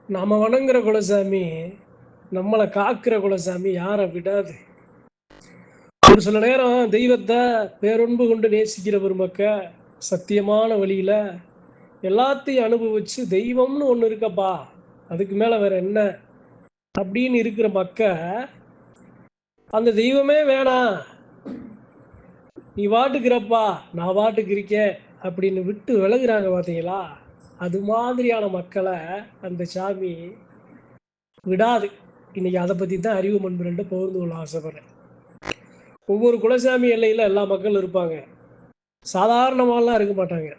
நாம வணங்குற குலசாமி, நம்மள காக்கிற குலசாமி யார விடாது. ஒரு சில நேரம் தெய்வத்த பேரன்பு கொண்டு நேசிக்கிற பெருமக்க, சத்தியமான வழியில எல்லாத்தையும் அனுபவிச்சு தெய்வம்னு ஒண்ணு இருக்கப்பா, அதுக்கு மேல வேற என்ன அப்படின்னு இருக்கிற மக்க, அந்த தெய்வமே வேணாம், நீ பாட்டுக்கு இருப்பா, நான் பாட்டுக்கு இருக்கேன் அப்படின்னு விட்டு விலகுறாங்க பார்த்தீங்களா? அது மாதிரியான மக்களை அந்த சாமி விடாது. இன்னைக்கு அதை பத்தி தான் அறிவு மண்புரண்டு பகிர்ந்து கொள்ள ஆசைப்படுறேன். ஒவ்வொரு குலசாமி எல்லையில் எல்லா மக்களும் இருப்பாங்க. சாதாரணமாலாம் இருக்க மாட்டாங்க.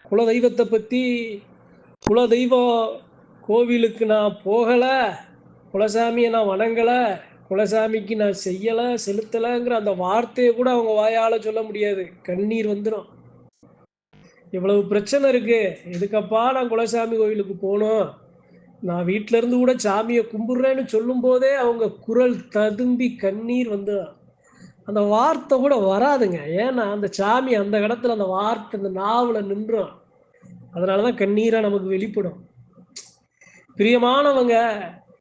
குல தெய்வத்தை பற்றி, குல தெய்வம் கோவிலுக்கு நான் போகலை, குலசாமியை நான் வணங்கலை, குலசாமிக்கு நான் செய்யலை செலுத்தலைங்கிற அந்த வார்த்தையை கூட அவங்க வாயால் சொல்ல முடியாது. கண்ணீர் வந்துடும். இவ்வளவு பிரச்சனை இருக்கு, எதுக்கப்பா நான் குலசாமி கோவிலுக்கு போகணும், நான் வீட்டில இருந்து கூட சாமியை கும்பிடுறேன்னு சொல்லும் போதே அவங்க குரல் ததும்பி கண்ணீர் வந்துடும். அந்த வார்த்தை கூட வராதுங்க. ஏன்னா அந்த சாமி அந்த இடத்துல அந்த வார்த்தை அந்த நாவில் நின்றும். அதனாலதான் கண்ணீரா நமக்கு வெளிப்படும். பிரியமானவங்க,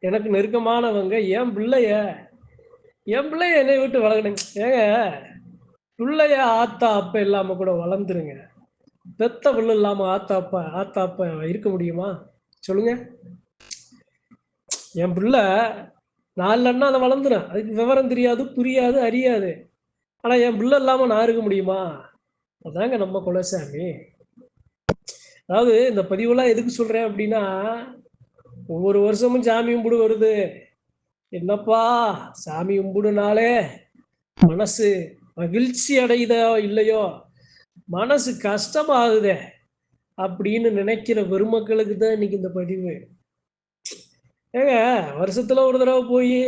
எனக்கு நெருக்கமானவங்க, என் பிள்ளைய என்னை விட்டு வளர்க்கணுங்க. ஏங்க, பிள்ளைய ஆத்தா அப்ப இல்லாம கூட வளர்ந்துருங்க. பெத்த பிள்ளை இல்லாம ஆத்தா அப்பா இருக்க முடியுமா சொல்லுங்க? என் பிள்ளை நான் இல்லைன்னா அதை வளர்ந்துடும். அதுக்கு விவரம் தெரியாது, புரியாது, அறியாது. ஆனா என் பிள்ளை இல்லாம நான் இருக்க முடியுமா? அதாங்க நம்ம குலசாமி. அதாவது இந்த பதிவெல்லாம் எதுக்கு சொல்றேன் அப்படின்னா, ஒவ்வொரு வருஷமும் சாமி கும்பிடு வருது. என்னப்பா சாமி கும்பிடுனாலே மனசு மகிழ்ச்சி அடையுதோ இல்லையோ, மனசு கஷ்டமாகுதே அப்படின்னு நினைக்கிற பெருமக்களுக்கு தான் இன்னைக்கு இந்த பதிவு. ஏங்க, வருஷத்துல ஒரு தடவை போய்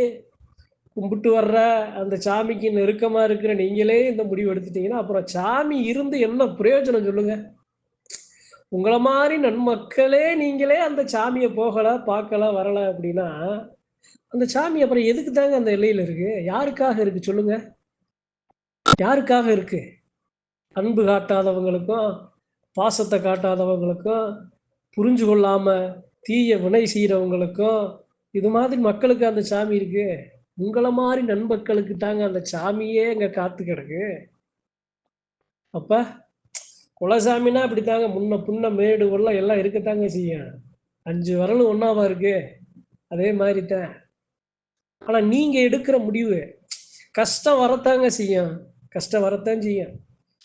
கும்பிட்டு வர்ற அந்த சாமிக்கு நெருக்கமா இருக்கிற நீங்களே இந்த முடிவு எடுத்துட்டீங்கன்னா, அப்புறம் சாமி இருந்து என்ன பிரயோஜனம் சொல்லுங்க? உங்களை மாதிரி நன்மக்களே நீங்களே அந்த சாமியை போகல, பார்க்கல, வரல அப்படின்னா, அந்த சாமி அப்புறம் எதுக்கு தாங்க அந்த எல்லையில இருக்கு? யாருக்காக இருக்கு சொல்லுங்க? யாருக்காக இருக்கு? அன்பு காட்டாதவங்களுக்கும், பாசத்தை காட்டாதவங்களுக்கும், புரிஞ்சு கொள்ளாம தீய வினை செய்யறவங்களுக்கும், இது மாதிரி மக்களுக்கு அந்த சாமி இருக்கு. உங்களை மாதிரி நண்பர்களுக்கு தாங்க அந்த சாமியே இங்க காத்து கிடக்கு. அப்ப குலசாமின்னா அப்படித்தாங்க, முன்ன புன்ன மேடு வெள்ளம் எல்லாம் இருக்கத்தாங்க செய்யும். 5 விரலும் ஒன்னாவா இருக்கு? அதே மாதிரி தான். ஆனா நீங்க எடுக்கிற முடிவு கஷ்டம் வரத்தாங்க செய்யும். கஷ்டம் வரத்தான் செய்யும்.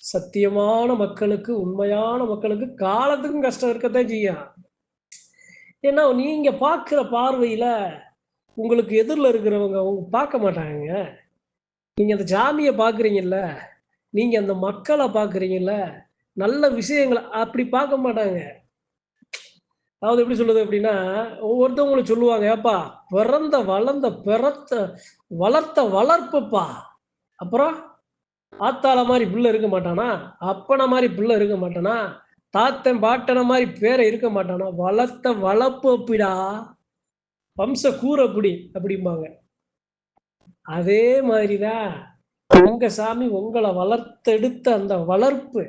சத்தியமான மக்களுக்கு, உண்மையான மக்களுக்கு காலத்துக்கும் கஷ்டம் இருக்கத்தான் செய்யும். ஏன்னா நீங்க பார்க்கிற பார்வையில உங்களுக்கு எதிரில் இருக்கிறவங்க பார்க்க மாட்டாங்க. நீங்க அந்த சாமியை பார்க்குறீங்கல்ல, நீங்க அந்த மக்களை பார்க்குறீங்கல்ல, நல்ல விஷயங்களை அப்படி பார்க்க மாட்டாங்க. அதாவது எப்படி சொல்லுது அப்படின்னா, ஒவ்வொருத்தவங்களும் சொல்லுவாங்க, ஏப்பா பிறந்த வளர்ந்த வளர்த்த வளர்ப்புப்பா, அப்புறம் ஆத்தாள மாதிரி பிள்ளை இருக்க மாட்டானா, அப்பனை மாதிரி பிள்ளை இருக்க மாட்டானா, தாத்தன் பாட்டனை மாதிரி பேரை இருக்க மாட்டானா, வளர்த்த வளர்ப்பு அப்படிடா, வம்ச கூறு அப்படி அப்படிம்பாங்க. அதே மாதிரிதான் உங்க சாமி உங்களை வளர்த்தெடுத்த அந்த வளர்ப்பு.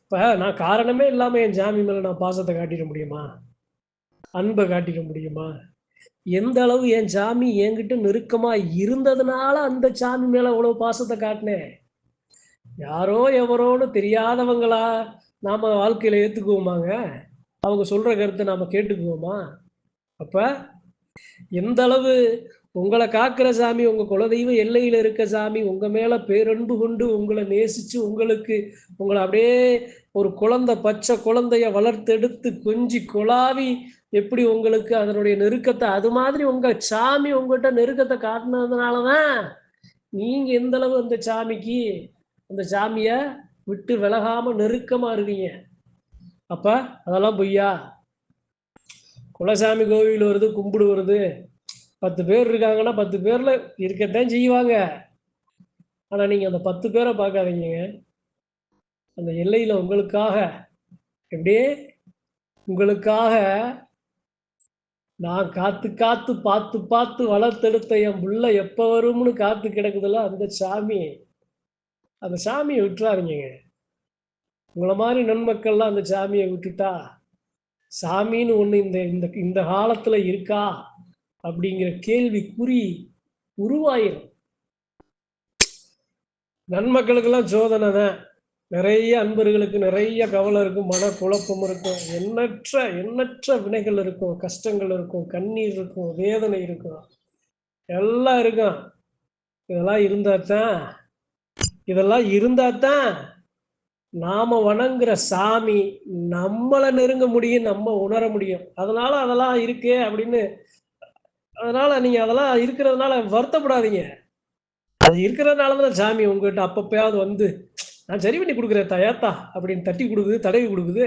இப்ப நான் காரணமே இல்லாம என் சாமி மேல நான் பாசத்தை காட்டிட முடியுமா? அன்பை காட்டிட முடியுமா? எந்த அளவு என் சாமி என்கிட்ட நெருக்கமா இருந்ததுனால அந்த சாமி மேல அவ்வளவு பாசத்தை காட்டினேன். யாரோ எவரோன்னு தெரியாதவங்களா நாம வாழ்க்கையில ஏத்துக்குவோமாங்க? அவங்க சொல்ற கருத்தை நாம கேட்டுக்குவோமா? அப்ப எந்த அளவு உங்களை காக்கிற சாமி, உங்க குலதெய்வ எல்லையில இருக்க சாமி உங்க மேல பேரன்பு கொண்டு உங்களை நேசிச்சு உங்களை அப்படியே ஒரு குழந்தை, பச்சை குழந்தைய வளர்த்தெடுத்து கொஞ்சி கொலாவி எப்படி உங்களுக்கு அதனுடைய நெருக்கத்தை அது மாதிரி உங்க சாமி உங்ககிட்ட நெருக்கத்தை காட்டினதுனாலதான் நீங்க எந்த அளவு அந்த சாமிக்கு, அந்த சாமிய விட்டு விலகாம நெருக்கமா இருக்கீங்க. அப்ப அதெல்லாம் பொய்யா? குலசாமி கோவில் வருது, கும்பிடு வருது, 10 பேர் இருக்காங்கன்னா 10 பேர்ல இருக்கத்தான் செய்வாங்க. ஆனா நீங்க அந்த 10 பேரை பார்க்காதீங்க. அந்த எல்லையில உங்களுக்காக, எப்படியே உங்களுக்காக நான் காத்து காத்து பார்த்து பார்த்து வளர்த்தெடுத்த என் புள்ள எப்ப வரும்னு காத்து கிடக்குதுல்ல அந்த சாமி, அந்த சாமியை விட்டுறாதீங்க. உங்களை மாதிரி நன்மக்கள்லாம் அந்த சாமியை விட்டுட்டா சாமின்னு ஒண்ணு இந்த இந்த இந்த காலத்துல இருக்கா அப்படிங்கிற கேள்விக்குறி உருவாயிரும். நன்மக்களுக்கெல்லாம் சோதனை தான். நிறைய அன்பர்களுக்கு நிறைய கவலை இருக்கும், மன குழப்பம் இருக்கும், எண்ணற்ற எண்ணற்ற வினைகள் இருக்கும், கஷ்டங்கள் இருக்கும், கண்ணீர் இருக்கும், வேதனை இருக்கும், எல்லாம் இருக்கும். இதெல்லாம் இருந்தா தான் நாம வணங்குற சாமி நம்மளை நெருங்க முடியும், நம்ம உணர முடியும். அதனால அதெல்லாம் இருக்கு அப்படின்னு, அதனால நீங்க அதெல்லாம் இருக்கிறதுனால வருத்தப்படாதீங்க. அது இருக்கிறதுனால தான் சாமி உங்ககிட்ட அப்பப்பயாவது வந்து நான் சரி பண்ணி கொடுக்குறேன் தயாத்தா அப்படின்னு தட்டி கொடுக்குது, தடவி கொடுக்குது.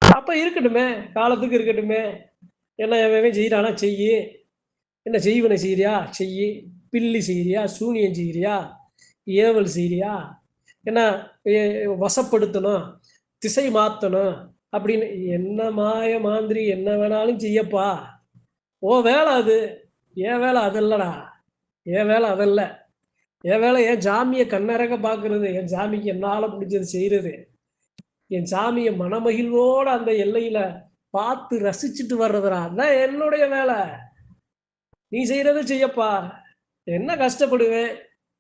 அப்ப இருக்கட்டுமே, காலத்துக்கு இருக்கட்டுமே. என்ன எவன் செய்யறானா செய்யி, என்ன செய்வனை செய்யறியா செய்யி, பில்லி செய்யறியா, சூனியம் செய்யறியா, ஏவல் செய்யறியா, என்ன வசப்படுத்தணும், திசை மாத்தணும் அப்படின்னு என்ன மாய மாந்திரி என்ன வேணாலும் செய்யப்பா. ஓ வேலை அது, என் வேலை அதல்லடா. என் வேலை அதல்ல. என் வேலை என் சாமியை கண்ணறக்க பார்க்கறது, என் சாமிக்கு என்னால முடிஞ்சது செய்யறது, என் சாமியை மனமகிழ்வோட அந்த எல்லையில பார்த்து ரசிச்சுட்டு வர்றதுடா. அதான் என்னுடைய வேலை. நீ செய்யறது செய்யப்பா. என்ன கஷ்டப்படுவேன்,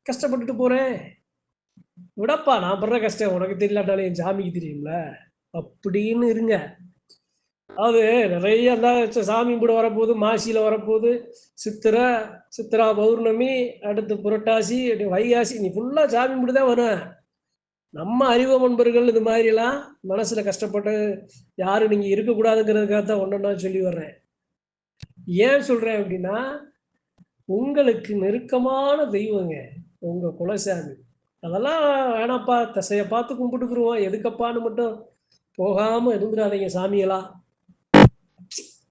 கஷ்டப்பட்டுட்டு போறேன், விடப்பா. நான் படுற கஷ்டம் உனக்கு தெரியலாட்டாலும் என் சாமிக்கு தெரியும்ல அப்படின்னு இருங்க. அது நிறைய சாமி கும்பிட வரப்போகுது, மாசியில வரப்போகுது, சித்திரா பௌர்ணமி, அடுத்து புரட்டாசி, வைகாசி, நீ ஃபுல்லா சாமி கும்பிட்டு தான் வரும். நம்ம அறிவு நண்பர்கள் இது மாதிரிலாம் மனசுல கஷ்டப்பட்டு யாரும் நீங்க இருக்கக்கூடாதுங்கிறதுக்காக தான் ஒன்னொன்னா சொல்லி வர்றேன். ஏன் சொல்றேன் அப்படின்னா, உங்களுக்கு நெருக்கமான தெய்வங்க உங்க குலசாமி. அதெல்லாம் வேணாப்பா, திசையை பார்த்து கும்பிட்டுக்குருவோம், எதுக்கப்பான்னு மட்டும் போகாம இருந்துடாதீங்க சாமியெல்லாம்.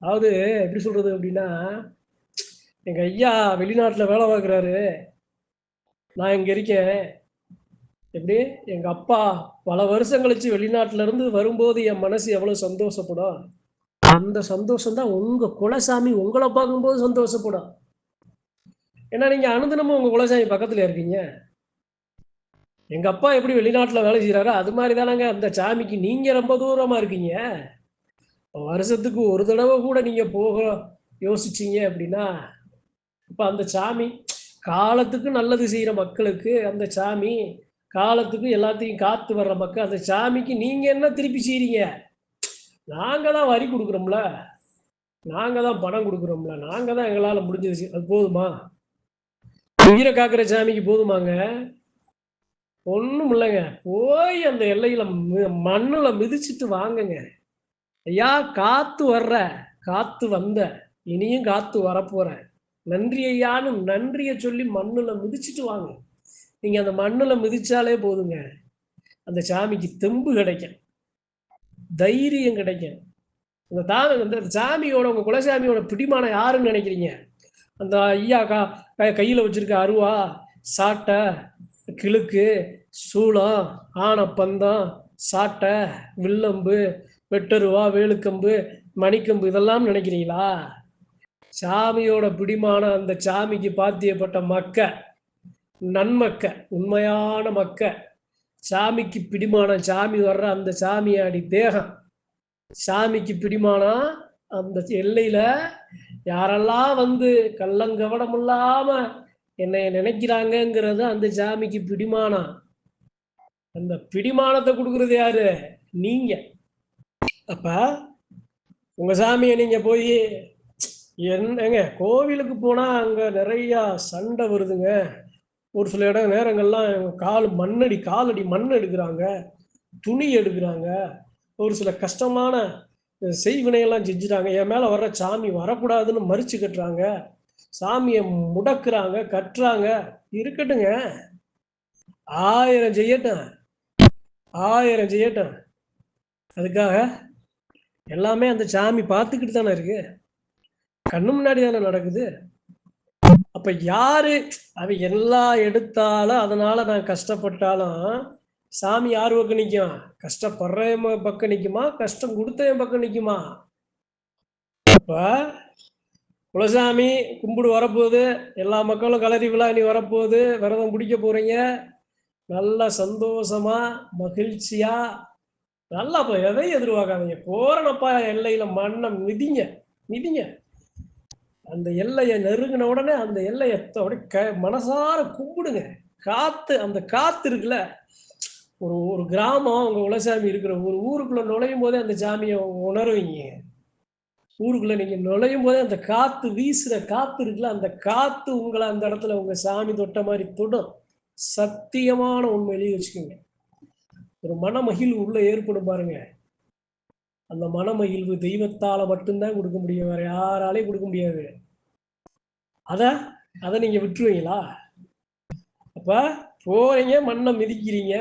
அதாவது எப்படி சொல்றது அப்படின்னா, எங்க ஐயா வெளிநாட்டுல வேலை பார்க்குறாரு, நான் இங்க இருக்கேன். எப்படி எங்க அப்பா பல வருஷம் கழிச்சு வெளிநாட்டுல இருந்து வரும்போது என் மனசு எவ்வளவு சந்தோஷப்படும், அந்த சந்தோஷம் தான் உங்க குலசாமி உங்களை பார்க்கும்போது சந்தோஷப்படும். ஏன்னா நீங்க அனுதினமும் உங்க குலசாமி பக்கத்துல இருக்கீங்க. எங்க அப்பா எப்படி வெளிநாட்டுல வேலை செய்யறாரோ அது மாதிரி தானங்க அந்த சாமிக்கு நீங்க ரொம்ப தூரமா இருக்கீங்க. வருஷத்துக்கு ஒரு தடவை கூட நீங்க போக யோசிச்சீங்க அப்படின்னா, இப்ப அந்த சாமி காலத்துக்கு நல்லது செய்யற மக்களுக்கு, அந்த சாமி காலத்துக்கு எல்லாத்தையும் காத்து வர்ற மக்கள், அந்த சாமிக்கு நீங்க என்ன திருப்பி செய்றீங்க? நாங்க தான் வரி கொடுக்குறோம்ல, நாங்க தான் பணம் கொடுக்குறோம்ல, நாங்க தான் எங்களால முடிஞ்சது. அது போதுமா? உயிரை காக்குற சாமிக்கு போதுமாங்க? ஒண்ணும் இல்லைங்க. போய் அந்த எல்லையில மண்ணுல மிதிச்சிட்டு வாங்குங்க. ஐயா காத்து வர்ற, காத்து வந்த, இனியும் காத்து வரப்போற, நன்றி ஐயான்னு நன்றியை சொல்லி மண்ணுல மிதிச்சிட்டு வாங்க. நீங்க அந்த மண்ணுல மிதிச்சாலே போதுங்க, அந்த சாமிக்கு தெம்பு கிடைக்கும், தைரியம் கிடைக்கும். அந்த சாமியோட உங்க குலசாமியோட பிடிமானம் யாருன்னு நினைக்கிறீங்க? அந்த ஐயா கையில வச்சிருக்க அருவா, சாட்டை, கிழுக்கு, சூளம், ஆனப்பந்தம், சாட்டை, வில்லம்பு, வெட்டருவா, வேலுக்கம்பு, மணிக்கம்பு இதெல்லாம் நினைக்கிறீங்களா? சாமியோட பிடிமான அந்த சாமிக்கு பாத்தியப்பட்ட மக்க, நன்மக்க, உண்மையான மக்க, சாமிக்கு பிடிமான சாமி வர்ற அந்த சாமியாடி தேகம், சாமிக்கு பிடிமானா அந்த எல்லையில யாரெல்லாம் வந்து கள்ளங்கவடம் இல்லாம என்னை நினைக்கிறாங்கிறது அந்த சாமிக்கு பிடிமானம். அந்த பிடிமானத்தை கொடுக்கறது யாரு? நீங்க. அப்ப உங்க சாமியை நீங்க போய் என்னங்க கோவிலுக்கு போனா அங்க நிறைய சண்டை வருதுங்க. ஒரு சில இடம் நேரங்கள்லாம் காலடி மண் எடுக்கிறாங்க, துணி எடுக்கிறாங்க, ஒரு சில கஷ்டமான செய்வினையெல்லாம் செஞ்சுட்டாங்க. என் மேல வர்ற சாமி வரக்கூடாதுன்னு மறிச்சு கட்டுறாங்க, சாமியை முடக்குறாங்க, கட்டுறாங்க. இருக்கட்டுங்க, 1000 செய்யட்டும், 1000 செய்யட்டும். அதுக்காக எல்லாமே அந்த சாமி பார்த்துக்கிட்டு தானே இருக்கு, கண்ணு முன்னாடி தானே நடக்குது. அப்ப யாரு அவ எல்லாம் எடுத்தாலும் அதனால நான் கஷ்டப்பட்டாலும் சாமி யார் பக்கம் நிற்கும்? கஷ்டப்படுறேன் பக்கம் நிற்குமா, கஷ்டம் கொடுத்தேன் பக்கம் நிற்குமா? அப்ப குலசாமி கும்பிடு வரப்போகுது, எல்லா மக்களும் கலரி விழா நீ வரப்போகுது, விரதம் பிடிக்க போறீங்க, நல்ல சந்தோஷமா மகிழ்ச்சியா நல்லா போய் எதையும் எதிர்பார்க்காதீங்க. போறனப்பா எல்லையில மண்ணை மிதிங்க, மிதிங்க. அந்த எல்லையை நெருங்கின உடனே அந்த எல்லையை மனசார கும்பிடுங்க. காத்து, அந்த காத்து இருக்குல்ல, ஒரு ஒரு கிராமம் உங்க குலசாமி இருக்கிற ஒரு ஊருக்குள்ள நுழையும் போதே அந்த சாமியை உணர்வீங்க. ஊருக்குள்ள நீங்க நுழையும் போதே அந்த காத்து வீசுற காத்து இருக்குல்ல, அந்த காத்து உங்களை அந்த இடத்துல உங்க சாமி தொட்ட மாதிரி தொடும். சத்தியமான உண்மை எழுதி வச்சுக்கோங்க. ஒரு மனமகிழ்வு உள்ள ஏற்படும் பாருங்க. அந்த மனமகிழ்வு தெய்வத்தால மட்டும்தான் கொடுக்க முடியும், வேற யாராலையும் கொடுக்க முடியாது. அத அத நீங்க விட்டுருவீங்களா? அப்ப போறீங்க, மண்ணை மிதிக்கிறீங்க.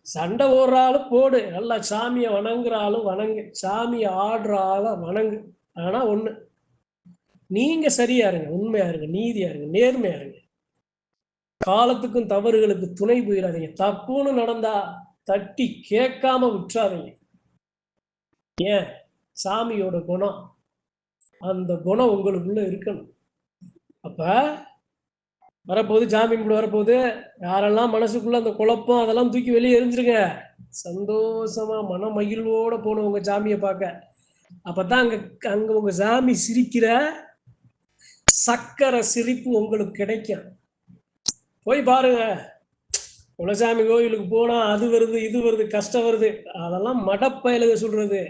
சண்டை போடுற ஆளு போடு, நல்லா சாமியை வணங்குற ஆளு வணங்கு, சாமியை ஆடுற ஆள வணங்கு. ஆனா ஒண்ணு, நீங்க சரியா இருங்க, உண்மையா இருங்க, நீதியா இருங்க, நேர்மையா இருங்க. காலத்துக்கும் தவறுகளுக்கு துணை போயிடாதீங்க. தப்புன்னு நடந்தா தட்டி கேட்காம விட்டுறாதீங்க. ஏன்? சாமியோட குணம், அந்த குணம் உங்களுக்குள்ள இருக்கணும். அப்ப வரப்போகுது, சாமி கும்பிட வரப்போகுது, யாரெல்லாம் மனசுக்குள்ள அந்த குழப்பம் அதெல்லாம் தூக்கி வெளியே எரிஞ்சிருங்க. சந்தோஷமா மன மகிழ்வோட போகணும் உங்க சாமியை பார்க்க. அப்பதான் அங்க அங்க உங்க சாமி சிரிக்கிற சக்கர சிரிப்பு உங்களுக்கு கிடைக்கும். போய் பாருங்க. குலசாமி கோயிலுக்கு போனா அது வருது, இது வருது, கஷ்டம் வருது, அதெல்லாம் மடப்பயலுக சொல்றது.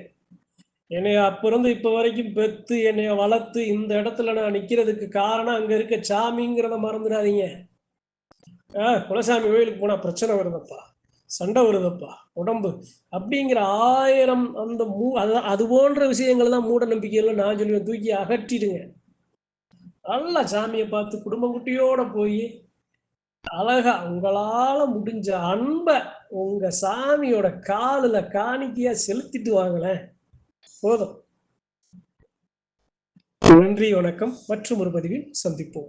என்னைய அப்ப இருந்து இப்ப வரைக்கும் பெத்து என்னைய வளர்த்து இந்த இடத்துல நான் நிக்கிறதுக்கு காரணம் அங்க இருக்க சாமிங்கிறத மறந்துடாதீங்க. குலசாமி கோயிலுக்கு போனா பிரச்சனை வருதப்பா, சண்டை வருதப்பா, உடம்பு அப்படிங்கிற 1000 அந்த அது போன்ற விஷயங்கள் தான் மூட நம்பிக்கைகள். நான் சொல்லுவேன், தூக்கி அகற்றிடுங்க. நல்லா சாமியை பார்த்து குடும்ப குட்டியோட போய் அழகா உங்களால முடிஞ்ச அன்ப உங்க சாமியோட காலில் காணிக்கையா செலுத்திட்டு வாங்களேன், போதும். நன்றி, வணக்கம். மற்றும் ஒரு பதிவில் சந்திப்போம்.